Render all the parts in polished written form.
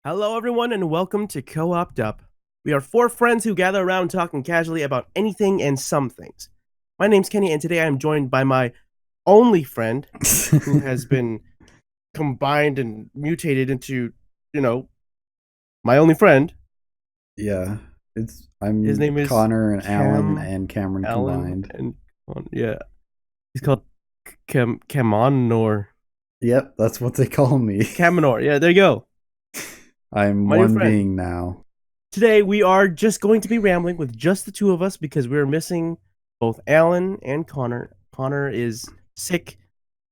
Hello, everyone, and welcome to Co-OPed. We are four friends who gather around talking casually about anything and some things. My name's Kenny, and today I am joined by my only friend, who has been combined and mutated into, my only friend. Yeah, His I'm name is Connor and Alan Cam and Cameron Allen, combined. and yeah, he's called Camonor. Yep, that's what they call me. Camonor. Yeah, there you go. I'm My new one friend. being now. Today we are just going to be rambling with just the two of us because we're missing both Alan and Connor. Connor is sick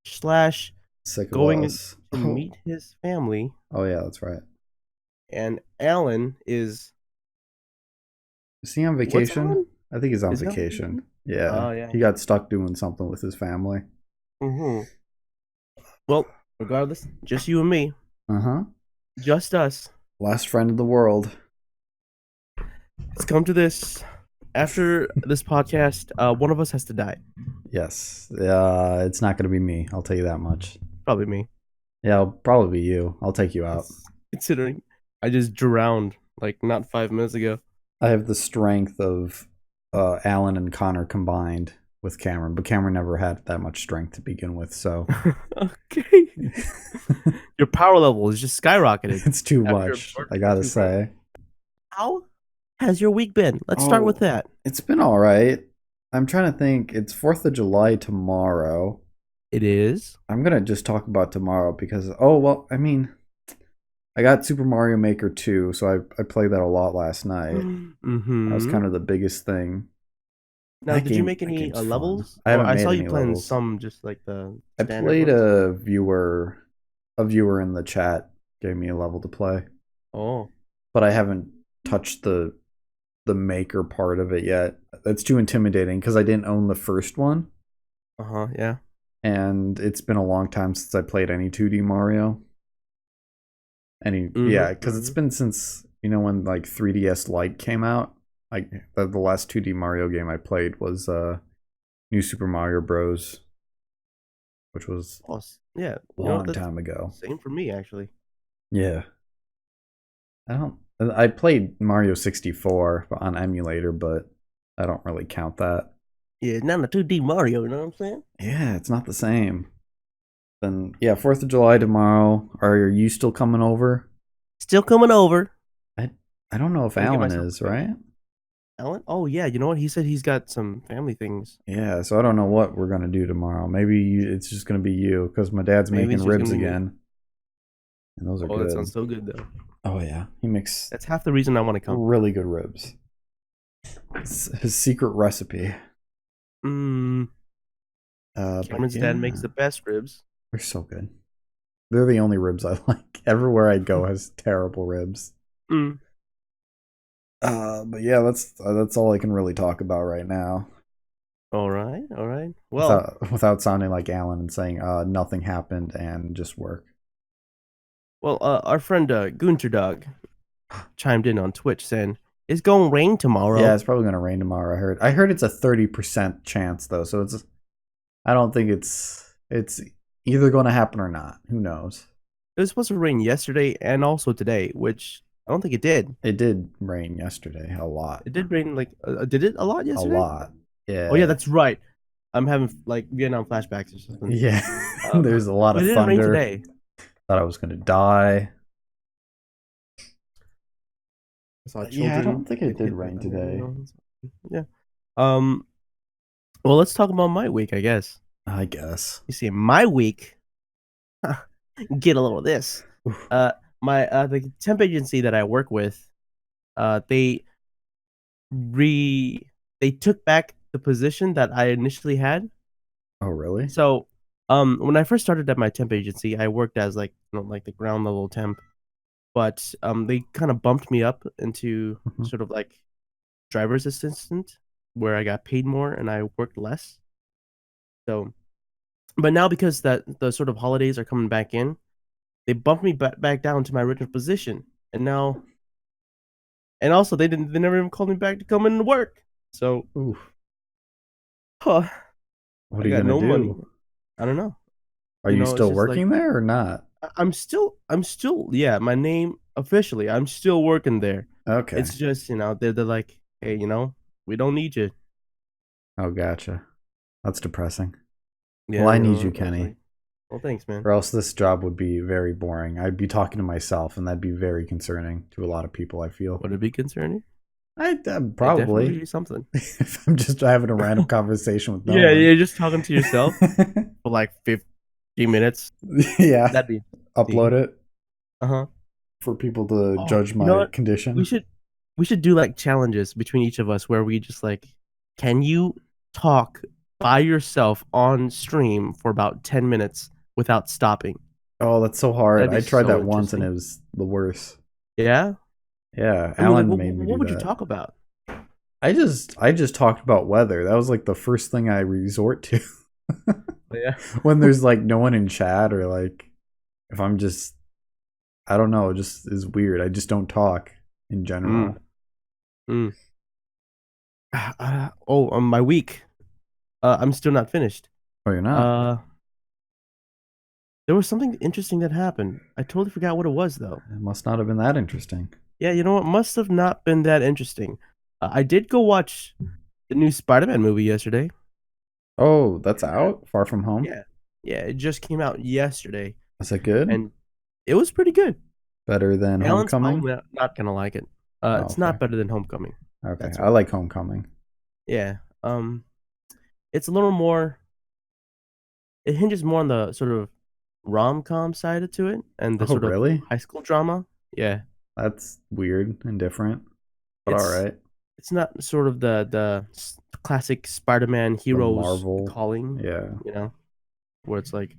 slash Sick of going us. to meet his family, Oh yeah, that's right. and Alan is Is he on what's vacation? Alan? I think he's on Is he on vacation. vacation? Yeah, Oh yeah. he got stuck doing something with his family. Mm-hmm. Well, regardless, just you and me, Uh-huh. just us. Last friend of the world. It's come to this. After this podcast, one of us has to die. Yes. It's not going to be me. I'll tell you that much. Probably me. Yeah, it'll probably be you. I'll take you out. Considering I just drowned like not 5 minutes ago. I have the strength of Alan and Connor combined with Cameron, but Cameron never had that much strength to begin with, so Okay. Your power level is just skyrocketed it's too after much, I absorbing our gotta two friends. say. How has your week been? Let's start with Oh, that. it's been all right. I'm trying to think. It's 4th of July tomorrow. It is. I'm gonna just talk about tomorrow because, oh, well, I mean, I got Super Mario Maker 2, so I played that a lot last night. That was Mm-hmm. kind of the biggest thing. Now, did you make That any game's fun. levels? I Or haven't I saw made you any playing levels. some, just like the I standard played ones. a viewer in the chat gave me a level to play, Oh. but I haven't touched the maker part of it yet. That's too intimidating because I didn't own the first one, Uh-huh, yeah. and it's been a long time since I played any 2D Mario. Mm-hmm. Yeah, because it's been since when like 3DS Lite came out. Like the last 2D Mario game I played was New Super Mario Bros, which was Oh, yeah. a long time ago. Same for me, actually. Yeah. I don't. I played Mario 64 on emulator, but I don't really count that. Yeah, it's not a 2D Mario, you know what I'm saying? Yeah, it's not the same. Then yeah, 4th of July tomorrow. Are you still coming over? Still coming over. I I don't know if Gonna get Alan myself is, prepared. right? Alan? Oh, yeah. You know what? He said he's got some family things. Yeah, so I don't know what we're gonna do tomorrow. Maybe it's just gonna be you because my dad's Maybe making it's just ribs gonna be me. again, and those are Oh, that good. sounds so good, though. Oh yeah, he makes That's half the reason I want to come. really good ribs. It's his secret recipe. Mm, But Cameron's dad makes yeah, the best ribs. they're so good. They're the only ribs I like. Everywhere I go has terrible ribs. Mm. But yeah, that's all I can really talk about right now. All right, all right. Well, Without sounding like Alan and saying nothing happened and just work. our friend Gunter Dog chimed in on Twitch saying, "It's gonna rain tomorrow." Yeah, it's probably gonna rain tomorrow. I heard it's a 30% chance though, so it's I don't think it's either gonna happen or not. Who knows? It was supposed to rain yesterday and also today, which I don't think it did. It did rain yesterday a lot. It did rain like did it a lot A yesterday? lot. Oh yeah, Yeah. that's right. I'm having like Vietnam flashbacks or something. Yeah. There's a lot But of it didn't rain thunder. today. Thought I was gonna die. I saw Yeah, I children don't think get it did hit by rain thunder, today. Yeah. Um. Well, let's talk about my week, I guess. I guess. You see, my week. Get a little of this. Oof. My the temp agency that I work with, they they took back the position that I initially had. Oh, really? So, when I first started at my temp agency, I worked as like like the ground level temp, but they kind of bumped me up into sort of like driver's assistant, where I got paid more and I worked less. So, but now because that the sort of holidays are coming back in, they bumped me back down to my original position, and now, and also they never even called me back to come in and work. So, Oof. huh, What I are you got gonna no money. do? I don't know. Are you It's still just like working there or not? I'm still, yeah. My name officially. I'm still working there. Okay. It's just, they're like, hey, we don't need you. Oh, gotcha. That's depressing. Well, Yeah, I need you, I was Kenny. like, well, thanks, man. Or else this job would be very boring. I'd be talking to myself, and that'd be very concerning to a lot of people, I feel. Would it be concerning? I It definitely probably. be something. If I'm just having a random conversation with no Yeah, one. you're just talking to yourself for like 50 minutes. Yeah. That'd be Upload interesting. it Uh-huh. for people to Oh, judge you know my what? We condition. should we should do like challenges between each of us where we just like, can you talk by yourself on stream for about 10 minutes without stopping? Oh, that's so hard. That'd be I tried so that once and it interesting. was the worst. Yeah? Yeah, I mean, like, Alan made me what do would you that. talk about? I just talked about weather. That was like the first thing I resort to Yeah. when there's like no one in chat or like if I'm just I don't know, it just is weird. I just don't talk in Mm, general. mm. My week. I'm still not finished. Oh, you're not? Uh, there was something interesting that happened. I totally forgot what it was though. It must not have been that interesting. Yeah, you know what? Must have not been that interesting. I did go watch the new Spider-Man movie yesterday. Oh, that's out? Far from home? Yeah, yeah, it just came out yesterday, Is that good? and it was pretty good. Better than Alan's Homecoming? probably not gonna like it. Oh, It's okay. not better than Homecoming. Okay. That's I right. like Homecoming. Yeah. It's a little more. It hinges more on the sort of rom-com side to it, and the Oh, sort of really? high school drama. Yeah, That's weird and different. But all it's right. it's not sort of the classic Spider-Man The heroes Marvel. calling, Yeah. where it's like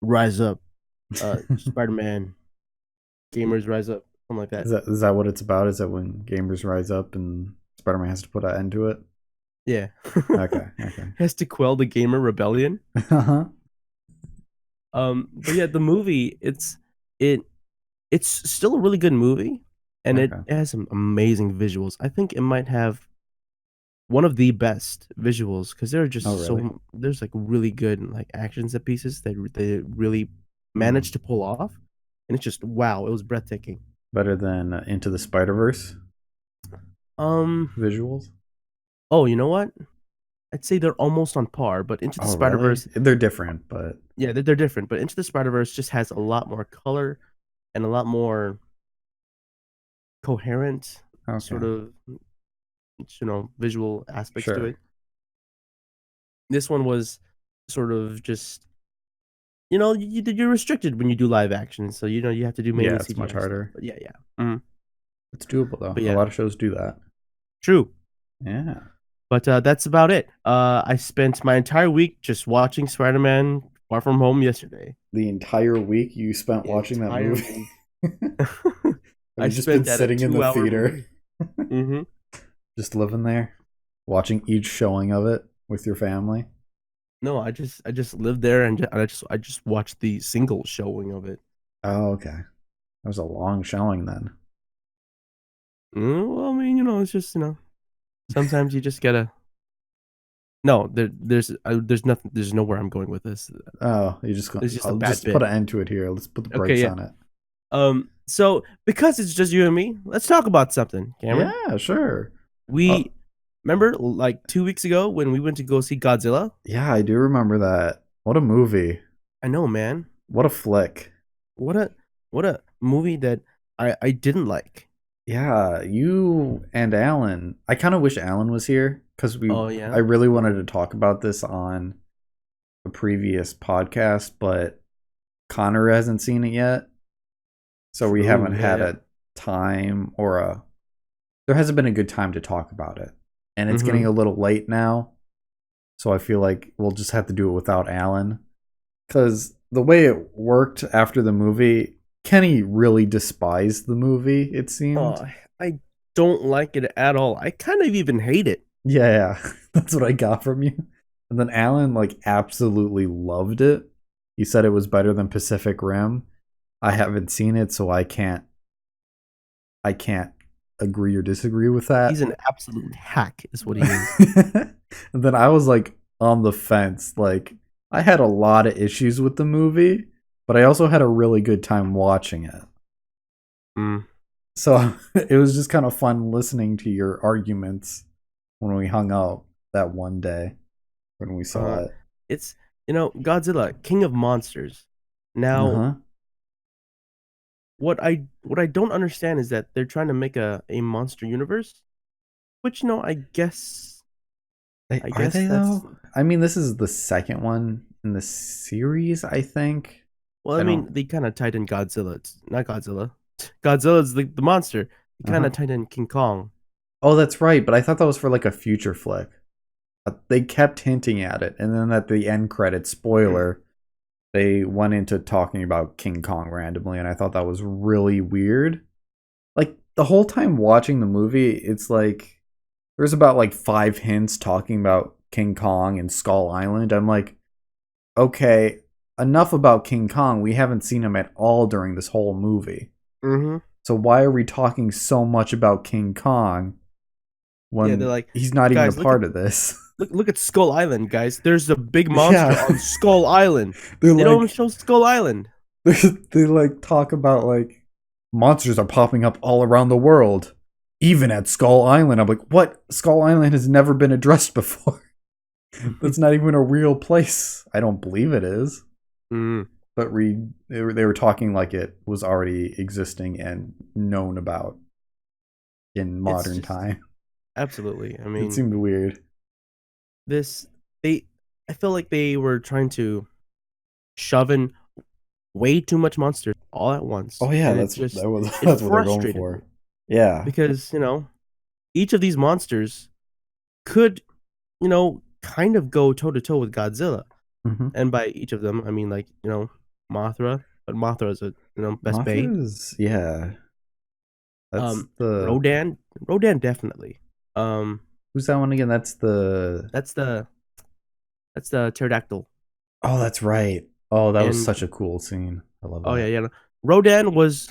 rise up, Spider-Man, gamers rise up, something like that. Is that what it's about? Is that when gamers rise up and Spider-Man has to put an end to it? Yeah, Okay. Okay. has to quell the gamer rebellion. Uh-huh. But yeah, the movie it it's still a really good movie, and it Okay. has some amazing visuals. I think it might have one of the best visuals because there are Oh, just really? there's like really good like action set pieces that they really Hmm. managed to pull off, and it's just wow, it was breathtaking. Better than Into the Spider-Verse Um, visuals? oh, you know what? I'd say they're almost on par, but Into the Oh, Spider really? Verse, They're different, but yeah, they're different. But Into the Spider Verse just has a lot more color and a lot more coherent sort okay. of visual aspects to Sure. it. This one was sort of just you're restricted when you do live action, so you have to do Yeah, mainly it's much CGI stuff. harder. But yeah, yeah. Mhm. It's doable though. But A yeah, lot of shows do that. true. Yeah. But that's about it. I spent my entire week just watching Spider-Man Far From Home yesterday. The entire week you spent The watching that entire movie? week. Have I you just been spent at a sitting in the 2-hour theater, movie. Hmm. just living there, watching each showing of it with your family? No, I just lived there and I just watched the single showing of it. Oh, okay. That was a long showing then. Well, I mean, it's just sometimes you just gotta. No, there's nothing. There's nowhere I'm going with this. Oh, you just It's just a I'll bit just put bit. an end to it here. Let's put the Okay, brakes yeah. on it. So because it's just you and me, let's talk about something, Cameron. Yeah, sure. Uh, We remember like 2 weeks ago when we went to go see Godzilla. yeah, I do remember that. What a movie. I know, man. What a flick. What a what a movie that I didn't like. Yeah, you and Alan. I kind of wish Alan was here because Oh I yeah. really wanted to talk about this on a previous podcast, but Connor hasn't seen it yet. So we True. haven't Yeah, had yeah. a time there hasn't been a good time to talk about it. And it's getting Mm-hmm. a little late now. So I feel like we'll just have to do it without Alan. Because the way it worked after the movie, Kenny really despised the movie, it seemed. Oh, I don't like it at all. I kind of even hate it. Yeah, that's what I got from you. And then Alan like absolutely loved it. He said it was better than Pacific Rim. I haven't seen it, so I can't agree or disagree with He's that. an absolute hack, is what he is. And then I was like on the fence. Like I had a lot of issues with the movie, but I also had a really good time watching it. Mm. So it was just kind of fun listening to your arguments when we hung out that one day when we saw Uh, it. it's Godzilla, King of Monsters. Uh Now, huh. what I don't understand is that they're trying to make a monster universe, which I Are guess they that's, though? I mean, this is the second one in the series, I think. well, I I mean, don't. they kind of tied in Godzilla. It's not Godzilla. Godzilla's the monster. They Uh kind huh. of tied in King Kong. Oh, that's right. But I thought that was for like a future flick. They kept hinting at it, and then at the end credit Mm. spoiler, they went into talking about King Kong randomly, and I thought that was really weird. Like the whole time watching the movie, it's like there's about like 5 hints talking about King Kong and Skull Island. I'm like, okay, enough about King Kong. We haven't seen him at all during this whole movie. Mm-hmm. So why are we talking so much about King Kong Yeah, they're when like, he's not even a guys, part of this? look at Skull Island, guys. There's a big monster Yeah. on Skull Island. they're They don't like show Skull Island. they like talk about like monsters are popping up all around the world, even at Skull Island. I'm like, what? Skull Island has never been addressed before. That's not even a real place. I don't believe it is. Mm. But they were talking like it was already existing and known about in It's modern just time. absolutely. I It mean, seemed weird. this they I feel like they were trying to shove in way too much monsters all at once, Oh yeah, and it that's what they're going frustrated me for. Yeah. because each of these monsters could kind of go toe to toe with Godzilla, Mm-hmm. and by each of them I mean like Mothra, but Mothra is a best bay. Mothra's yeah. That's Um, the Rodan definitely. who's that one again? That's the pterodactyl. Oh, that's right. Oh, that was And such a cool scene. I love oh yeah, that. yeah. No. Rodan was,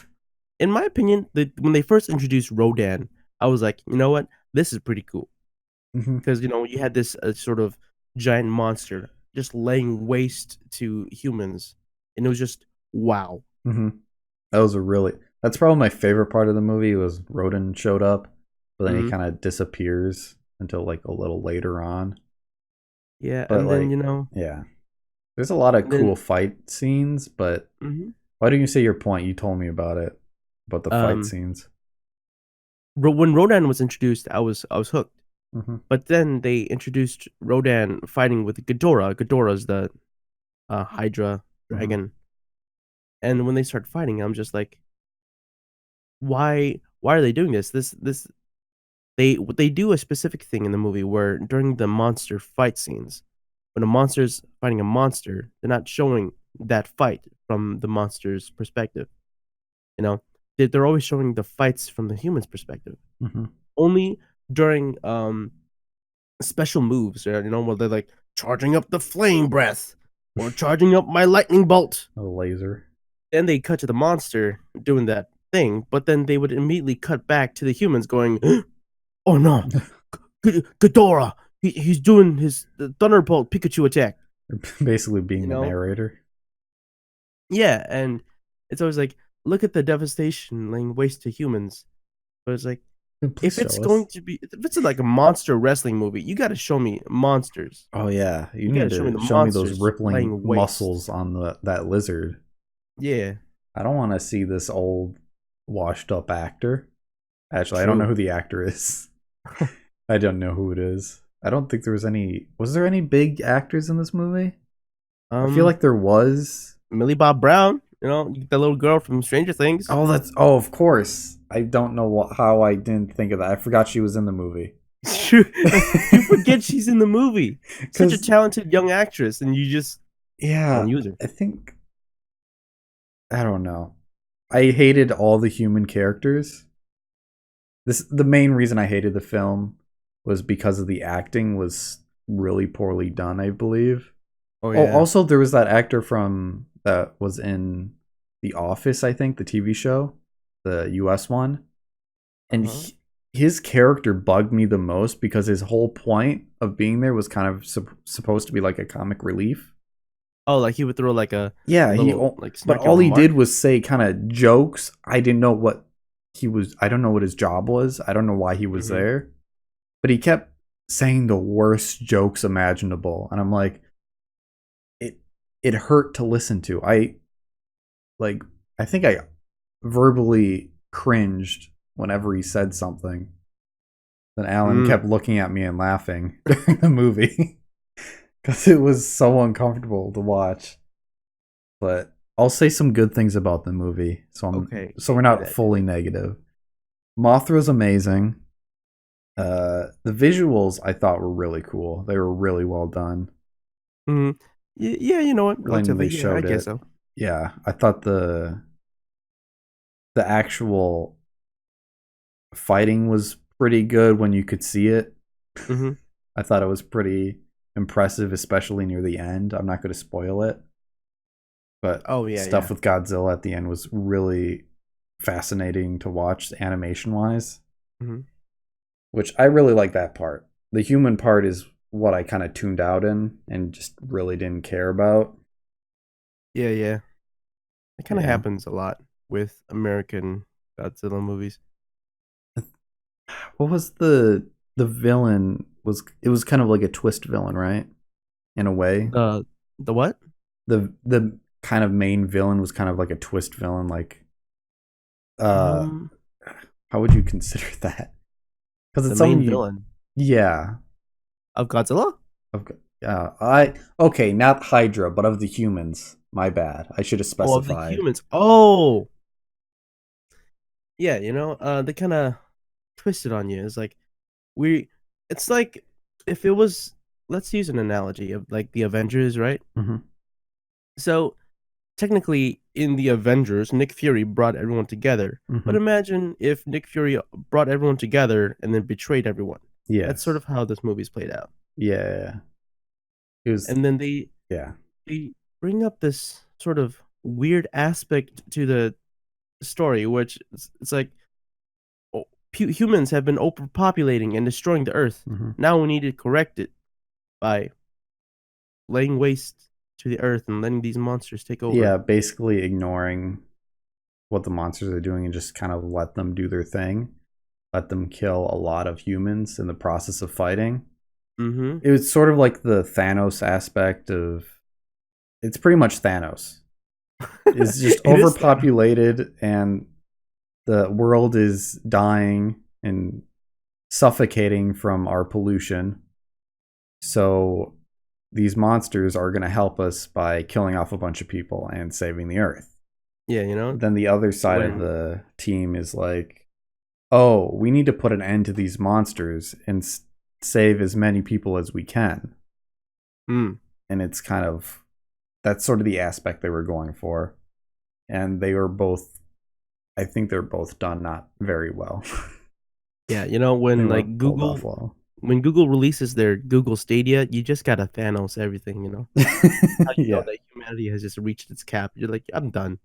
in my opinion, when they first introduced Rodan, I was like, you know what, this is pretty cool Mm-hmm. because you had this sort of giant monster just laying waste to humans, and it was just wow. Mm-hmm. That was a really. That's probably my favorite part of the movie was Rodin showed up, but then he Hmm. kind of disappears until like a little later on. Yeah, But like, yeah, there's a lot of and then cool fight scenes. But mhm. why don't you say your point? You told me about it, about the fight um, scenes. When Rodan was introduced, I was hooked. Mm-hmm. But then they introduced Rodan fighting with Ghidorah. Ghidorah's the Hydra Mm-hmm. dragon. And when they start fighting, I'm just like, why are they doing this? They do a specific thing in the movie where during the monster fight scenes, when a monster's fighting a monster, they're not showing that fight from the monster's perspective. You know, they're always showing the fights from the human's perspective. Mm-hmm. Only during special moves, where they're like charging up the flame breath or charging up my lightning bolt. A laser. Then they cut to the monster doing that thing, but then they would immediately cut back to the humans going, "Oh no, Ghidorah! He's doing his Thunderbolt Pikachu attack." Basically You being the know? narrator. Yeah, and it's always like, look at the devastation laying waste to humans. But it's like, Please show us. if it's like a monster wrestling movie, you got to show me monsters. Oh yeah, you You got need to show me to the show me those monsters rippling laying waste. muscles on that lizard. Yeah, I don't want to see this old washed up actor. Actually, I don't know true. who the actor is. I don't know who it is. I don't think there was any. Was there any big actors in this movie? I feel Um, like there was. Millie Bob Brown, the little girl from Stranger Things. Oh, that's. Oh, of course. I don't know how I didn't think of that. I forgot she was in the movie. You forget she's in the movie. Such a Because talented young actress, and you just don't yeah, use her. I think I don't know. I hated all the human characters. The main reason I hated the film was because of the acting was really poorly done, I believe. Oh Oh, yeah. also there was that actor from that was in The Office, I think, the TV show, the US one, and Uh-huh. his character bugged me the most because his whole point of being there was kind of supposed to be like a comic relief. Oh, like he would throw like a Yeah, little like but snarky all he did remark. was say kind of jokes. I didn't know what I don't know what his job was. I don't know why he was Mhm. there, but he kept saying the worst jokes imaginable, and I'm like, it it hurt to listen to. Like I think I verbally cringed whenever he said something. Then Alan Mm. kept looking at me and laughing during the movie because it was so uncomfortable to watch. But I'll say some good things about the movie, Okay. so Okay. we're Do not that. Do fully that. negative. Mothra's amazing. The visuals I thought were really cool. They were really well done Mhm. Yeah. You know what? when Relatively. they Yeah. I showed guess it. so. Yeah, I thought the actual fighting was pretty good when you could see it. Mhm. I thought it was pretty impressive, especially near the end. I'm not going to spoil it, but Oh yeah. stuff Yeah. with Godzilla at the end was really fascinating to watch animation wise, Mhm. which I really like that part. The human part is what I kind of tuned out in and just really didn't care about. Yeah. Yeah. It kind of Yeah. happens a lot with American Godzilla movies. What was the villain was it was kind of like a twist villain, right? In a way. The what? The kind of main villain was kind of like a twist villain like uh Um, how would you consider that? Because the it's main someone you, villain yeah. of Godzilla? Okay. I okay, not Hydra, but of the humans. My bad. I should have Oh, of the specified. humans. Oh, yeah. They kind of twisted on you. It's like we. It's like if it was. Let's use an analogy of like the Avengers, right? Hmm. So technically, in the Avengers, Nick Fury brought everyone together. But Hmm. imagine if Nick Fury brought everyone together and then betrayed everyone. That's sort Yes. of how this movie's played out. Yeah. It was. And then Yeah. they bring up this sort of weird aspect to the story, which it's like oh, humans have been overpopulating and destroying the Earth. Hmm. Now we need to correct it by laying waste to the Earth and letting these monsters take over. Yeah. Basically ignoring what the monsters are doing and just kind of let them do their thing. Let them kill a lot of humans in the process of fighting. Mm-hmm. It was sort of like the Thanos aspect of. It's pretty much Thanos. Is just It is that. overpopulated and the world is dying and suffocating from our pollution. So these monsters are going to help us by killing off a bunch of people and saving the earth. Yeah, Then the other side of when the team is like, oh, we need to put an end to these monsters and save as many people as we can. mm, And it's kind of that's sort of the aspect they were going for. And they were both, I think they're both done not very well. yeah, They when weren't like pulled off well. Google releases their Google Stadia, you just gotta Thanos everything. How you know Yeah. that humanity has just reached its cap. You're like, I'm done.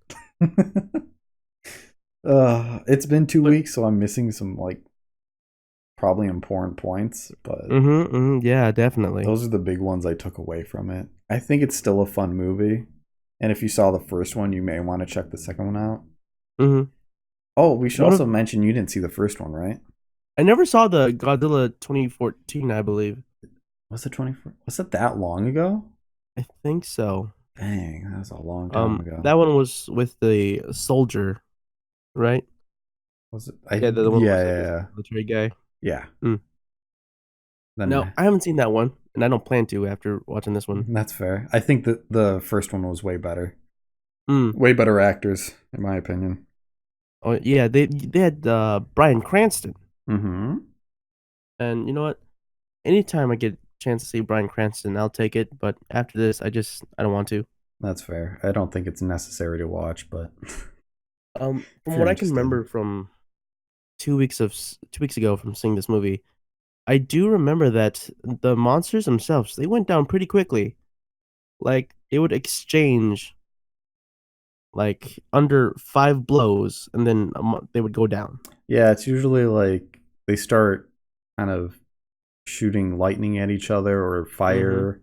It's been two But weeks, so I'm missing some like probably important points, but yeah, definitely. those are the big ones I took away from it. I think it's still a fun movie, and if you saw the first one, you may want to check the second one out. Mm-hmm. Oh, we should One also of mention you didn't see the first one, right? I never saw the Godzilla 2014, I believe. Was it 24? Was it that long ago? I think so. Dang, that was a long time ago. That one was with the soldier, right? Was it? Yeah, the one Yeah, was like yeah, this yeah. military guy. Yeah. Mm. No, Then I haven't seen that one, and I don't plan to after watching this one. that's fair. I think that the first one was way better. Mm. Way better actors, in my opinion. Oh yeah, they had Bryan Cranston, Mm-hmm. and you know what? Anytime I get a chance to see Bryan Cranston, I'll take it. But after this, I don't want to. That's fair. I don't think it's necessary to watch, but if From you're what I can interested. remember from 2 weeks ago from seeing this movie, I do remember that the monsters themselves they went down pretty quickly. Like they would exchange like under 5 blows, and then they would go down. Yeah, it's usually like they start kind of shooting lightning at each other or Mm-hmm. fire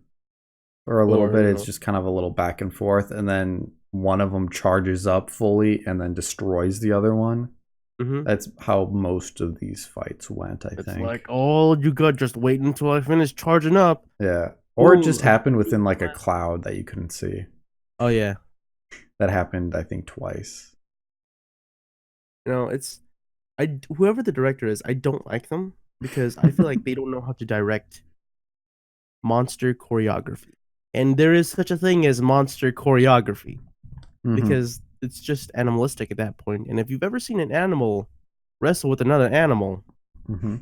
or a little Or bit. It's just kind of a little back and forth, and then one of them charges up fully and then destroys the other one. Mm-hmm. That's how most of these fights went, I It's think. like, oh, you got just wait until I finish charging up. Yeah. Or it just Boom. happened within like a cloud that you couldn't see. Oh yeah. That happened, I think, twice. It's whoever the director is, I don't like them because I feel like they don't know how to direct monster choreography. And there is such a thing as monster choreography Mm-hmm. because it's just animalistic at that point. And if you've ever seen an animal wrestle with another animal, Mm-hmm.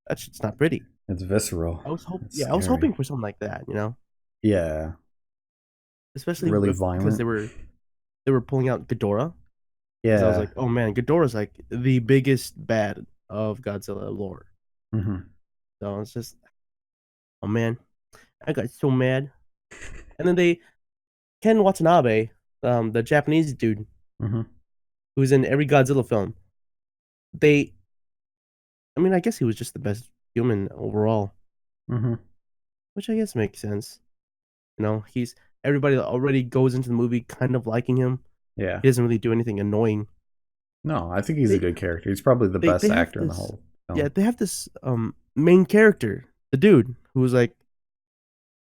that's just not pretty. It's visceral. It's I was scary. hoping for something like that, Yeah. especially Really because violent. they were pulling out Ghidorah because I was Yeah. like, oh man, Ghidorah's like the biggest bad of Godzilla lore. Mm-hmm. So it's just, oh man, I got so mad. And then they Ken Watanabe, the Japanese dude Mm-hmm. who's in every Godzilla film, they, I mean, I guess he was just the best human overall, Mm-hmm. which I guess makes sense. He's everybody already goes into the movie kind of liking him. Yeah. He doesn't really do anything annoying. No, I think he's a They good character. He's probably the they best have actor in the this, whole yeah, film. they have this main character, the dude who's like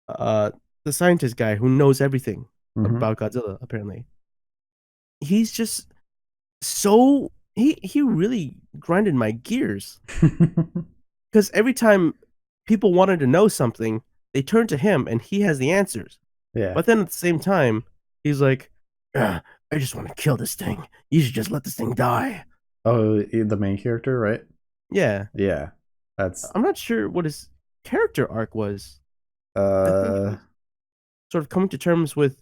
uh the scientist guy who knows everything Mm-hmm. about Godzilla. Apparently, he's just so he really grinded my gears because every time people wanted to know something, they turn to him and he has the answers. Yeah. But then at the same time, he's like, "Ah, I just want to kill this thing. You should just let this thing die." Oh, the main character, right? Yeah, Yeah. That's I'm not sure what his character arc was. I think it uh was sort of coming to terms with,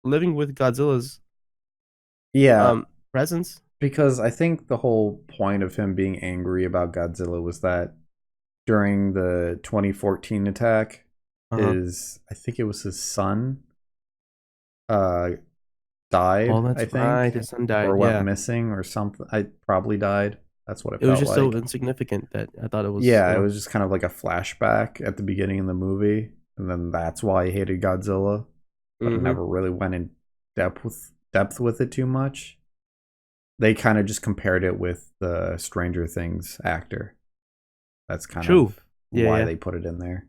living with Godzilla's yeah, presence. because I think the whole point of him being angry about Godzilla was that during the 2014 attack, Uh-huh. I think it was his son uh Oh, died, I that's right. think, His son or died. went Yeah. missing or something. I probably died. That's what it It was felt just so like. insignificant that I thought it was, Yeah, it was just kind of like a flashback at the beginning of the movie, and then that's why I hated Godzilla, but mm-hmm. never really went in depth with it too much. They kind of just compared it with the Stranger Things actor. That's kind True. of Yeah, why yeah. they put it in there.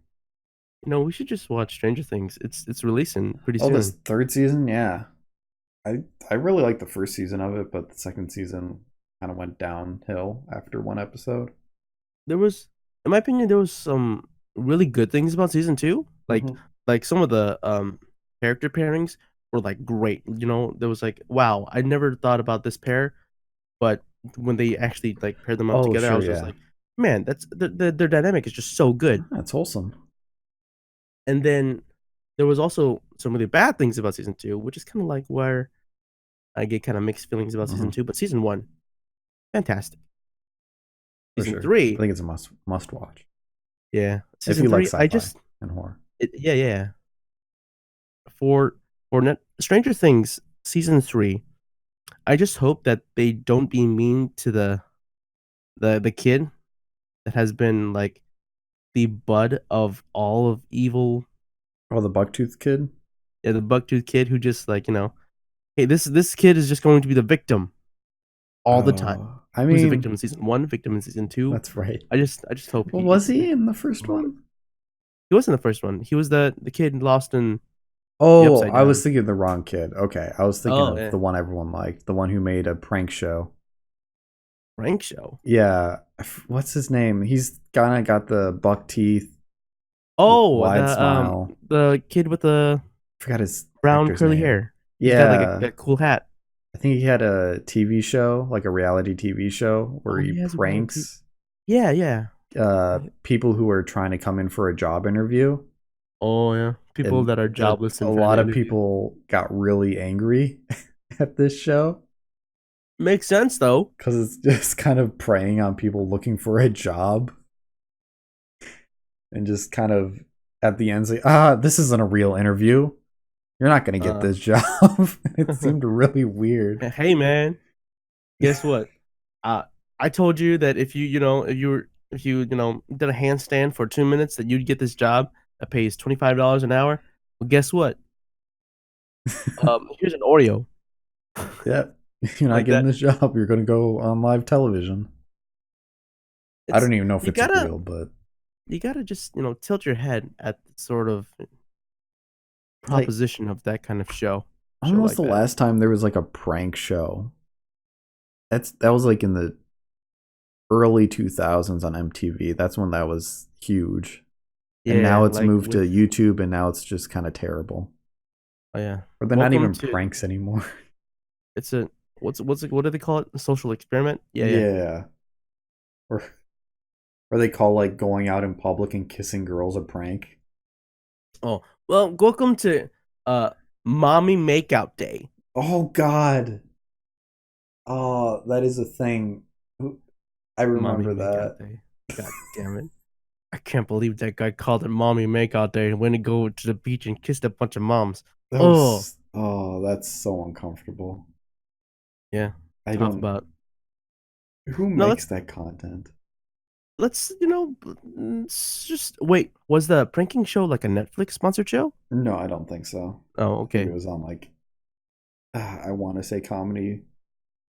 We should just watch Stranger Things. It's releasing pretty Oh, this soon. third season, yeah. I really liked the first season of it, but the second season kind of went downhill after one episode. There was, in my opinion, there was some really good things about season two. Like, Mm-hmm. like some of the character pairings were like great. There was like, wow, I never thought about this pair, but when they actually like paired them up Oh, together, I sure, was just yeah. like, man, that's their dynamic is just so good. That's wholesome. And then there was also some really bad things about season two, which is kind of like where I get kind of mixed feelings about Mm-hmm. season two. But season one, fantastic. For Season sure. I three, think it's a must watch yeah, if season you like three, sci-fi and horror. yeah, yeah. For Stranger Things season three, I just hope that they don't be mean to the kid that has been like the bud of all of evil. Oh, the Bucktooth Kid. Yeah, the bucktooth kid who just like hey, this kid is just going to be the victim all the time. I Who's a victim mean, in season one, victim in season two. that's right. I just hope Well, he was he in the first one? he wasn't the first one. He was the kid lost in the Oh, upside I was down. thinking of the wrong kid. Okay, I was thinking Oh of yeah, the one everyone liked, the one who made a prank show. Frank show. Yeah, what's his name? He's kind of got the buck teeth, Oh, wide smile. the kid with the Forgot his brown actor's curly name. hair. He's got like Yeah, a cool hat. I think he had a TV show, like a reality TV show, where Oh, he he has a reality. pranks Yeah, yeah. people who are trying to come in for a job interview. Oh, yeah. People And that are jobless a and trying to lot of interview. people got really angry at this show Makes sense though. because it's just kind of preying on people looking for a job and just kind of at the end say, this isn't a real interview. You're not going to get Uh, this job. It seemed really weird. hey man, guess what? Uh, I told you that if you did a handstand for 2 minutes that you'd get this job that pays $25 an hour. Well, guess what? Here's an Oreo. Yeah. You're not like getting that. this job. You're gonna go on live television. I It's don't even know if you it's gotta real, but you gotta just tilt your head at the sort of like, proposition of that kind of when show was like the that. last time there was like a prank show? That was like in the early 2000s on MTV. That's when that was huge. And now Yeah, it's like moved to with YouTube, and now it's just kind of terrible. oh yeah, Or they're not welcome even to pranks anymore. it's a what's it, what do they call it? A social experiment? Yeah, yeah. Yeah. Or they call like going out in public and kissing girls a prank. Oh well, welcome to uh mommy makeout day. Oh God. Oh, that is a thing. I Mommy remember makeout that. day. God damn it! I can't believe that guy called it mommy makeout day and went to go to the beach and kissed a bunch of moms. That Oh was, oh, that's so uncomfortable. yeah, I talk don't, about who no. makes that content? Let's just wait. Was the pranking show like a Netflix sponsored show? No, I don't think so. Oh I think it okay. was on like, I want to say Comedy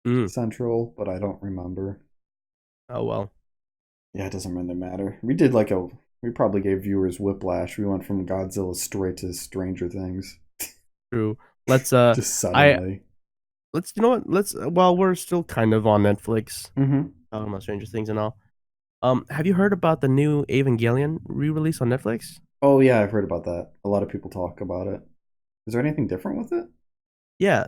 Mm. Central, but I don't remember. Oh well. Yeah, it doesn't really matter. We did like a, we probably gave viewers whiplash. We went from Godzilla straight to Stranger Things. True. Let's Just I suddenly. let's let's while we're still kind of on Netflix Mm-hmm. talking about Stranger Things and all. Have you heard about the new Evangelion re-release on Netflix? Oh yeah, I've heard about that. A lot of people talk about it. Is there anything different with it? Yeah,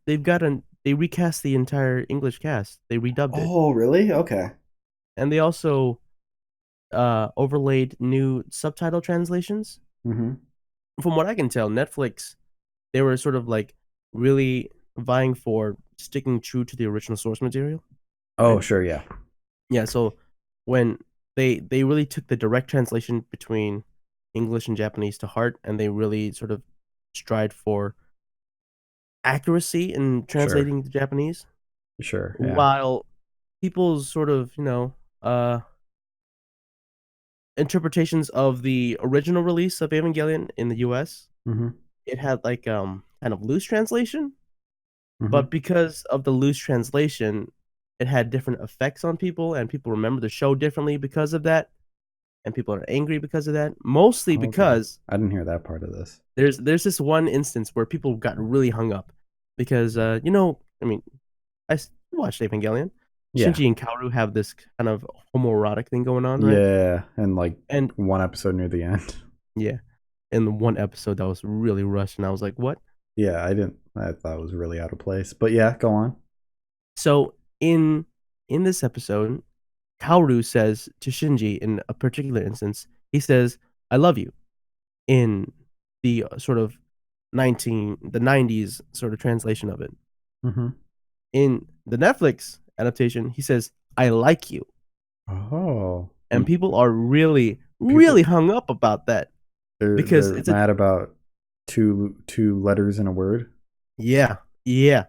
they recast the entire English cast. They redubbed it. Oh, really? Okay. And they also overlaid new subtitle translations. Mm-hmm. From what I can tell, Netflix they were sort of like really vying for sticking true to the original source material, Oh, right? sure, yeah. Yeah, so when they really took the direct translation between English and Japanese to heart, and they really sort of stride for accuracy in Sure. translating the Japanese, Sure, yeah. while people's sort of interpretations of the original release of Evangelion in the U.S. Mm-hmm. it had like kind of loose translation, Mm-hmm. but because of the loose translation, it had different effects on people, and people remember the show differently because of that, and people are angry because of that. Mostly Okay. because I didn't hear that part of this. there's this one instance where people got really hung up because I mean, watched Evangelion. Yeah. Shinji and Kaoru have this kind of homoerotic thing going on, right? Yeah, and like And one episode near the end. yeah, in the one episode that was really rushed, and I was like, "What?" Yeah, I didn't, I thought it was really out of place. But yeah, go on. So in this episode, Kaoru says to Shinji in a particular instance, he says, "I love you." In the sort of 90s sort of translation of it. Mm-hmm. In the Netflix adaptation, he says, "I like you." Oh. And people are really really People, hung up about that because they're it's a mad about two letters in a word. yeah, yeah,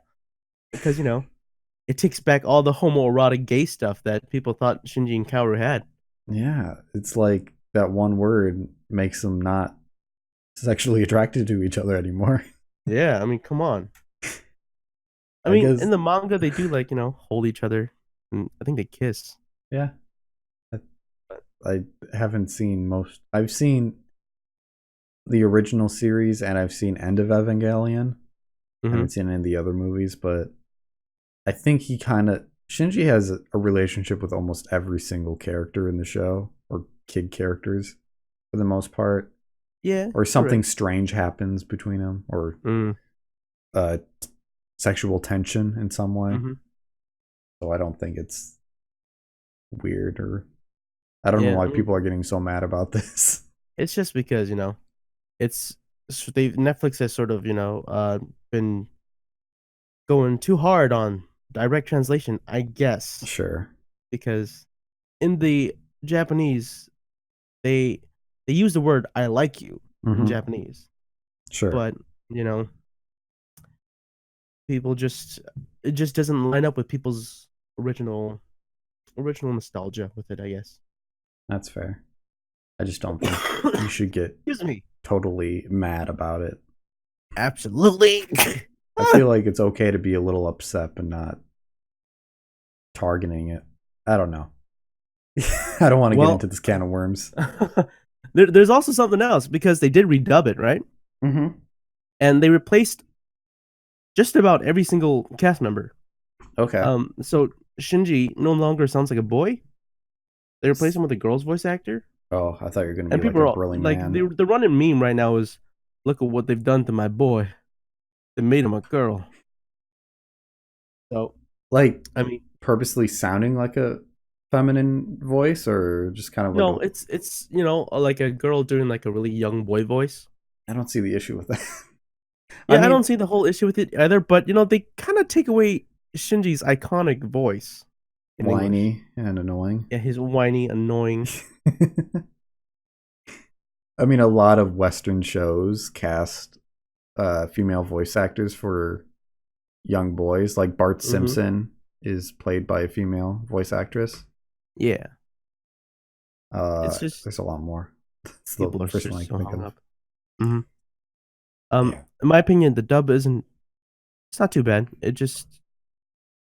because it takes back all the homoerotic gay stuff that people thought Shinji and Kaoru had. Yeah, it's like that one word makes them not sexually attracted to each other anymore. Yeah, I mean, come on. I I mean, guess, in the manga they do like, hold each other and I think they kiss. yeah. I, I haven't seen most. I've seen the original series and I've seen End of Evangelion. I Mhm. haven't seen any of the other movies, but I think he kind of, Shinji has a relationship with almost every single character in the show, or kid characters for the most part, Yeah, or you're something right. strange happens between them, or Mm, uh, sexual tension in some way. mhm. So I don't think it's weird, or I don't know Yeah, why I mean, people are getting so mad about this. it's just because, it's they Netflix has sort of, been going too hard on direct translation, I guess, Sure. because in the Japanese, they they use the word "I like you" in Mm-hmm. Japanese, Sure. but you know, people just it just doesn't line up with people's original nostalgia with it, I guess. That's fair. I just don't think you should get Excuse me. totally mad about it. Absolutely. I feel like it's okay to be a little upset, but not targeting it. I don't know. I don't want to get Well, into this can of worms. there's also something else because they did redub it, right? Mm-hmm. And they replaced just about every single cast member. Okay. So Shinji no longer sounds like a boy. They replaced him with a girl's voice actor. Oh, I thought you were gonna be And like people a are all, burly like, man. the running meme right now is, look at what they've done to my boy. They made him a girl. So Like I mean, purposely sounding like a feminine voice, or just kind of like no, a. it's like a girl doing like a really young boy voice. I don't see the issue with that. I Yeah, I don't mean, see the whole issue with it either, but they kind of take away Shinji's iconic voice in English. whiny and annoying. Yeah, his whiny, annoying. I mean, a lot of Western shows cast female voice actors for young boys. Like Bart Hmm. Simpson is played by a female voice actress. Yeah, it's just There's a lot more. It's the people are first one I just can so think hung of. up. Hmm. Yeah. In my opinion, the dub isn't. It's not too bad. It just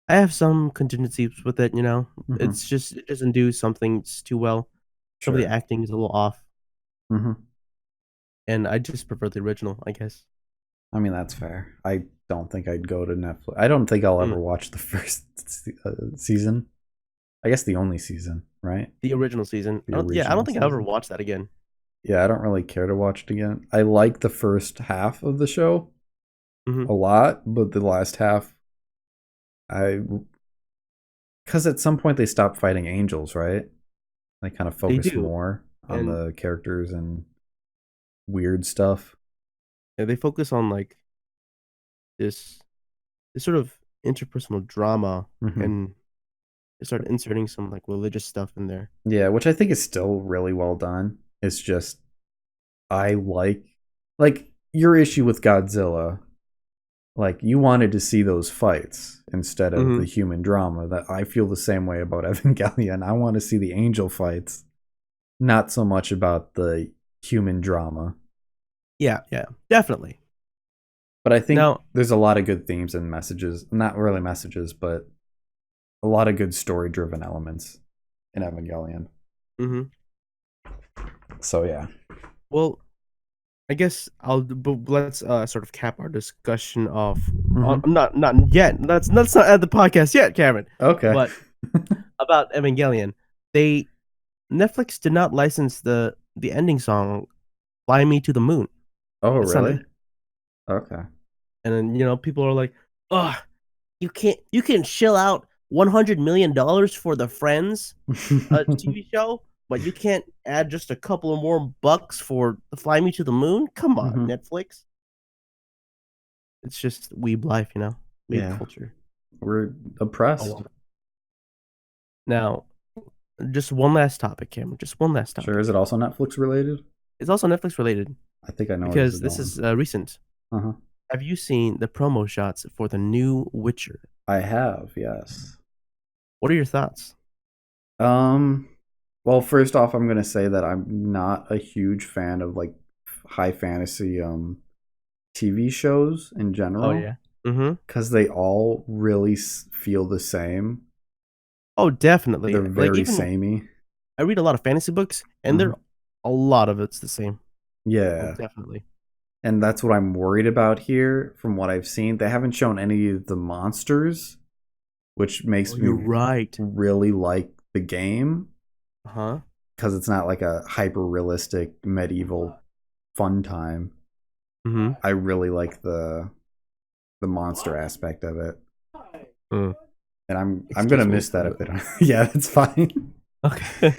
I have some contingencies with it. Hmm. It's just it doesn't do some things too well. Some of the Sure. acting is a little off, Hmm. and I just prefer the original, I guess. I mean, that's fair. I don't think I'd go to Netflix. I don't think I'll Mm. ever watch the first season. I guess the only season, right? The original season. The Yeah, I don't original think I'll ever season. watch that again. Yeah, I don't really care to watch it again. I like the first half of the show Hmm. a lot, but the last half, I because at some point they stopped fighting angels, right? They kind of They focus do, more on and the characters and weird stuff. they focus on like this sort of interpersonal drama, Hmm. and they start inserting some like religious stuff in there. Yeah, which I think is still really well done. It's just I like your issue with Godzilla. Like you wanted to see those fights instead of the Hmm. human drama. That I feel the same way about Evangelion. I want to see the angel fights, not so much about the human drama. Yeah, yeah, definitely. But I think Now, there's a lot of good themes and messages. Not really messages, but a lot of good story driven elements in Evangelion. hmm So yeah. well, I guess but let's sort of cap our discussion off. Hmm. Not yet. Let's not end the podcast yet, Cameron. Okay. But about Evangelion, they Netflix did not license the ending song "Fly Me to the Moon." Oh It's not really? there, Okay. and then people are like, "Oh, you can shill out $100 million for the Friends TV show, but you can't add just a couple of more bucks for Fly Me to the Moon? Come on, Hmm. Netflix." It's just weeb life, weeb Yeah. culture. We're Oh oppressed. well. Now, just one last topic, Cameron. Just one last Sure. topic. Is it also Netflix related? It's also Netflix related I think I know where this because is this going. is recent. Uh-huh. Have you seen the promo shots for the new Witcher? I have, yes. What are your thoughts? Um, well, first off, I'm gonna say that I'm not a huge fan of like high fantasy TV shows in Oh general yeah. Mm-hmm. because they all really feel the same. Oh, definitely. They're Like, very even samey. I read a lot of fantasy books, and Hmm. they're a lot of it's the same. Oh, Yeah, definitely. and that's what I'm worried about here. From what I've seen, they haven't shown any of the monsters, which Oh, makes me you're right. really like the game Huh? because it's not like a hyper realistic medieval fun time. Mm-hmm. I really like the monster aspect of it, Mm. and I'm gonna Excuse me miss that for a bit. Yeah, that's fine. Okay.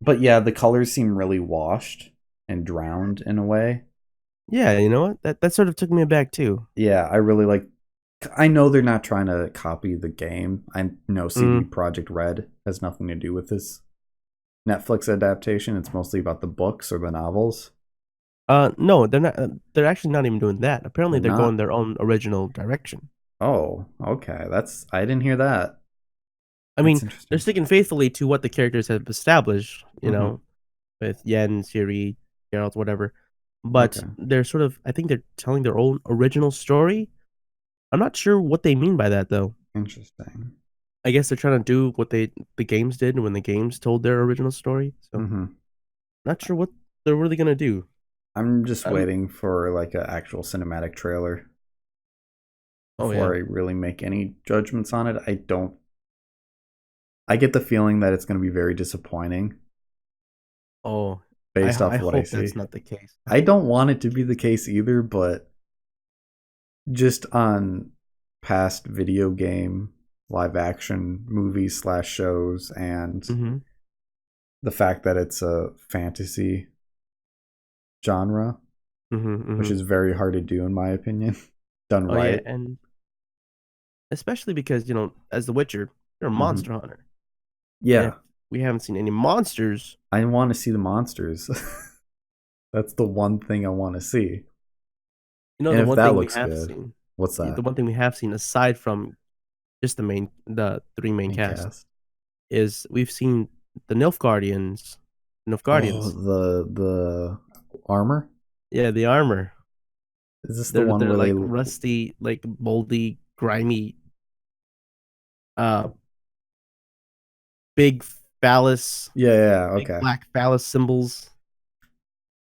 But yeah, the colors seem really washed and drowned in a way. Yeah, you know what? That sort of took me aback too. Yeah, I really like. I know they're not trying to copy the game. I know CD Mm. Project Red has nothing to do with this Netflix adaptation. It's mostly about the books or the novels. No, they're not. They're actually not even doing that. Apparently, They're they're going not. their own original direction. Oh, okay. That's I didn't hear that. I That's mean, they're interesting. sticking faithfully to what the characters have established. Mm-hmm. With Yen, Siri, Geralt, whatever. But Okay. they're sort of. I think they're telling their own original story, I'm not sure what they mean by that though. Interesting. I guess they're trying to do what the games did when the games told their original story. So Hmm. not sure what they're really gonna do. I'm just Um. waiting for like an actual cinematic trailer Oh before yeah. I really make any judgments on it. I don't. I get the feeling that it's going to be very disappointing Oh, based I off of what I hope see. that's not the case. I don't want it to be the case either, but just on past video game live action movies slash shows and Mm-hmm. the fact that it's a fantasy genre, Mm-hmm. which Mm-hmm. is very hard to do in my opinion, done Oh yeah, right. and especially because as the Witcher, you're a Hmm. monster hunter, and if Yeah, we haven't seen any monsters, I want to see the monsters. That's the one thing I want to see. And the if one that thing we looks have good, seen, what's the that? one thing we have seen aside from just the three main Main cast cast. is we've seen the Nilfgaardians. Oh, Nilfgaardians. the armor. Yeah, the armor. Is this the They're one they're where they? like rusty, like moldy, grimy, uh, big phallus, Yeah, yeah, big okay. black phallus symbols.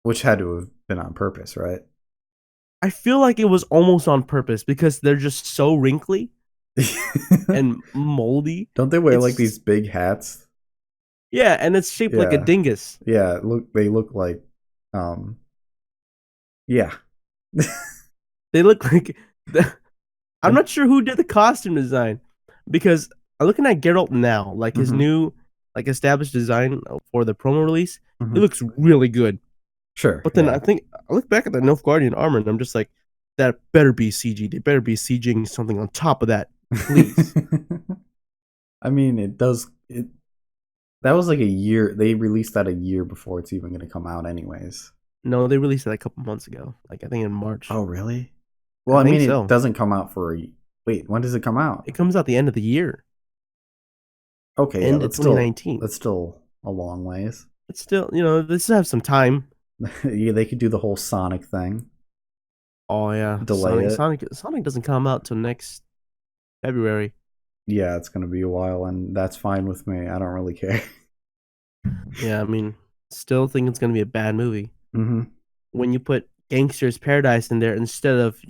Which had to have been on purpose, right? I feel like it was almost on purpose because they're just so wrinkly and moldy. Don't they wear like these It's big hats? Yeah, and it's shaped like a Yeah, dingus. yeah. They look like, um, yeah. They look like I'm And not sure who did the costume design because I'm looking at Geralt now, like his hmm. new like established design for the promo release. It Hmm. looks really good. Sure, But then yeah. I think I look back at the Nilfgaardian armor and I'm just like, that better be CG. They better be CGing something on top of that, please. I mean, it does. That was like a year. They released that a year before it's even going to come out, anyways. No, they released that a couple months ago. Like I think in March. Oh, really? Well, I I think mean, it so. doesn't come out for a. Wait, when does it come out? It comes out the end of the year, Okay, yeah, end of 2019. that's still a long ways. It's still, they still have some time. Yeah, they could do the whole Sonic thing, Oh yeah, delay it. Sonic doesn't come out till next February. Yeah, it's gonna be a while, and that's fine with me. I don't really care. Yeah, I mean, still think it's gonna be a bad movie Hmm. when you put Gangster's Paradise in there instead of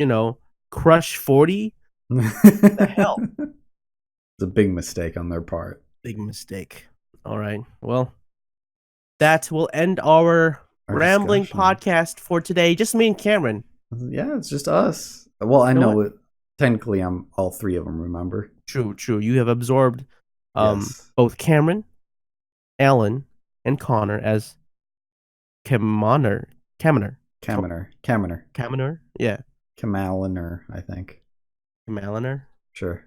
Crush 40. The hell, It's a big mistake on their part. big mistake. All right, well, that will end our Our rambling discussion. podcast for today. Just me and Cameron. Yeah, it's just us. Well, I You know know what? it. Technically, I'm all three of them. Remember? True, true. You have absorbed Yes. both Cameron, Alan, and Connor as Camoner. Camoner. Kaminer, Camoner? Yeah. Kamaliner, I think. Camaliner? Sure.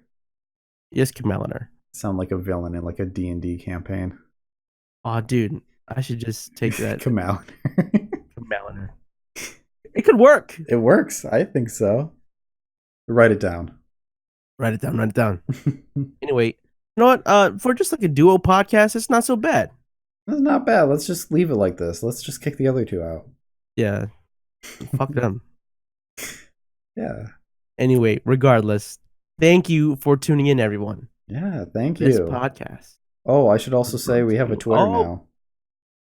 Yes, Camaliner. Sound like a villain in like a D&D campaign. Oh, dude. I should just take that Kamaliner. Camaliner. It could work. It works. I think so. Write it down. Write it down, write it down. Anyway, you know what? For just like a duo podcast, it's not so bad. That's not bad. Let's just leave it like this. Let's just kick the other two out. Yeah. Fuck them. Yeah. Anyway, regardless, thank you for tuning in, everyone. Yeah. Thank This you. podcast Oh, I should also was say brought we to have a you. Twitter Oh, now.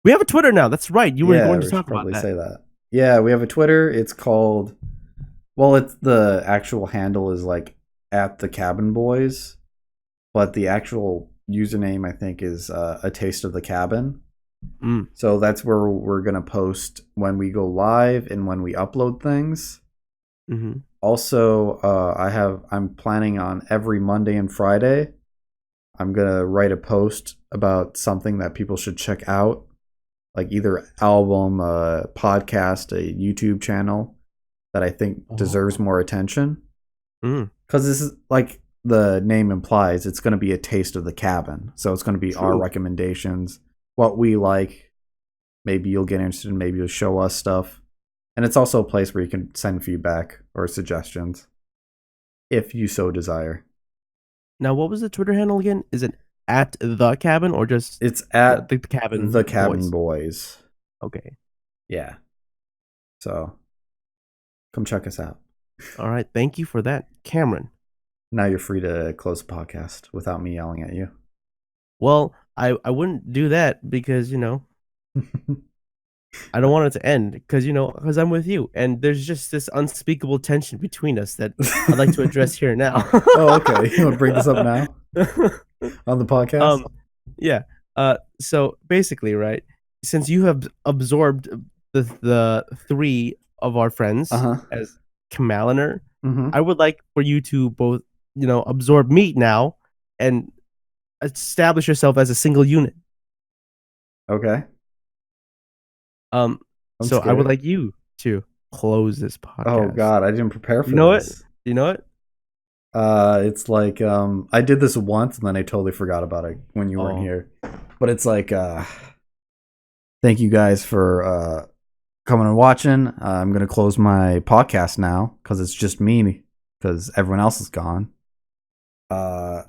we have a Twitter now. That's right. You were Yeah, going to we should talk about probably that. say that. Yeah, we have a Twitter. It's called. Well, it's the actual handle is like at the Cabin Boys, but the actual username I think is a taste of the cabin. Mm. So that's where we're gonna post when we go live and when we upload things. Mm-hmm. Also, I'm planning on every Monday and Friday. I'm gonna write a post about something that people should check out, like either album, podcast, a YouTube channel that I think deserves Oh. more attention. Mm. Because this is like the name implies, it's going to be a taste of the cabin. So it's going to be our True. recommendations, what we like. Maybe you'll get interested, maybe you'll show us stuff. And it's also a place where you can send feedback or suggestions if you so desire. Now, what was the Twitter handle again? Is it at the cabin or just It's at the cabin the Cabin boys? Boys. Okay. Yeah. So come check us out. All right. Thank you for that, Cameron. Now you're free to close the podcast without me yelling at you. Well, I wouldn't do that because, I don't want it to end because I'm with you, and there's just this unspeakable tension between us that I'd like to address here now. Oh, okay. You want to bring this up now on the podcast? Yeah. So basically, right, since you have absorbed the three of our friends as Kamaliner, I would like for you to both, absorb me now and establish yourself as a single unit. Okay. I'm So I scared. would like you to close this podcast. Oh God, I didn't prepare for You know this. it? You know it? It's like I did this once and then I totally forgot about it when you weren't here. But it's like thank you guys for coming and watching. I'm gonna close my podcast now because it's just me because everyone else is gone. Was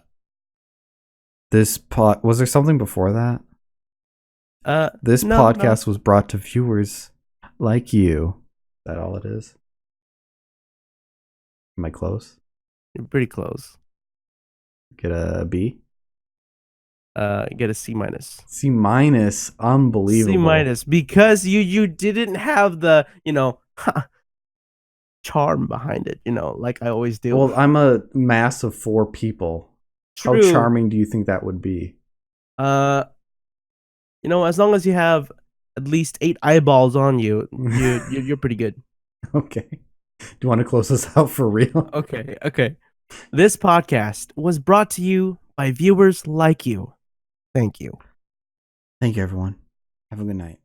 there something before that? This podcast was brought to viewers like you. Is that all it is? Am I close? You're pretty close. Get a B? Get a C minus. C minus, unbelievable. C minus because you didn't have the charm behind it. Like I always do. Well, I'm a mass of 4 people. True. How charming do you think that would be? As long as you have at least 8 eyeballs on you, you're pretty good. Okay. Do you want to close this out for real? Okay. This podcast was brought to you by viewers like you. Thank you. Thank you, everyone. Have a good night.